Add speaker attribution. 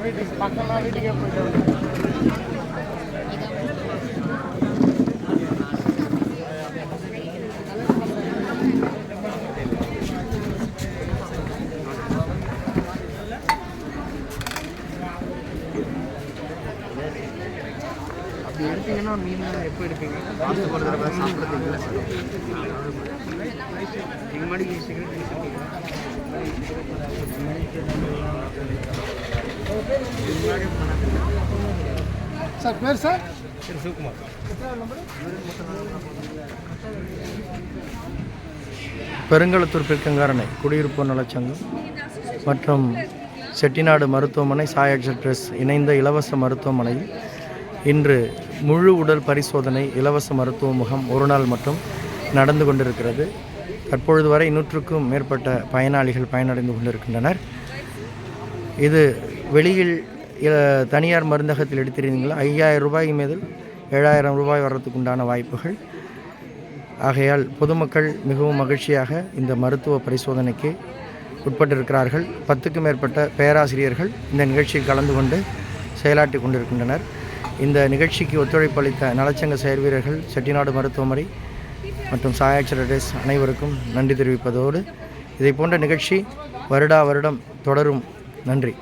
Speaker 1: வீட்டுக்கு பக்கம்லாம் வீட்டுக்கே போயிட்டு அப்படி எடுத்தீங்கன்னா மீன் எப்போ எடுப்பீங்க? வாரத்துக்கு ஒரு தடவை சாப்பிட்றதுங்களா? நீங்கள் மாதிரி சிகரெட் சார் பேர் சார் சிவகுமார்.
Speaker 2: பெருங்களத்தூர் பிற்கங்காரணை குடியிருப்பு நலச்சங்கம் மற்றும் செட்டிநாடு மருத்துவமனை சாய் எக்ஸட்ரஸ் இணைந்த இலவச மருத்துவமனையில் இன்று முழு உடல் பரிசோதனை இலவச மருத்துவ முகாம் ஒரு நாள் மட்டும் நடந்து கொண்டிருக்கிறது. தற்பொழுது வரை 100க்கும் மேற்பட்ட பயனாளிகள் பயனடைந்து கொண்டிருக்கின்றனர். இது வெளியில் தனியார் மருந்தகத்தில் எடுத்திருந்தீங்களா 5000 ரூபாய் முதல் 7000 ரூபாய் வர்றதுக்கு உண்டான வாய்ப்புகள். ஆகையால் பொதுமக்கள் மிகவும் மகிழ்ச்சியாக இந்த மருத்துவ பரிசோதனைக்கு உட்பட்டிருக்கிறார்கள். 10க்கும் மேற்பட்ட பேராசிரியர்கள் இந்த நிகழ்ச்சியில் கலந்து கொண்டு செயலாற்றி கொண்டிருக்கின்றனர். இந்த நிகழ்ச்சிக்கு ஒத்துழைப்பு அளித்த நலச்சங்க செயல்வீரர்கள், செட்டிநாடு மருத்துவமனை மற்றும் சாய் எக்ஸட்ரஸ் அனைவருக்கும் நன்றி தெரிவிப்பதோடு இதை போன்ற நிகழ்ச்சி வருடம் தொடரும். நன்றி.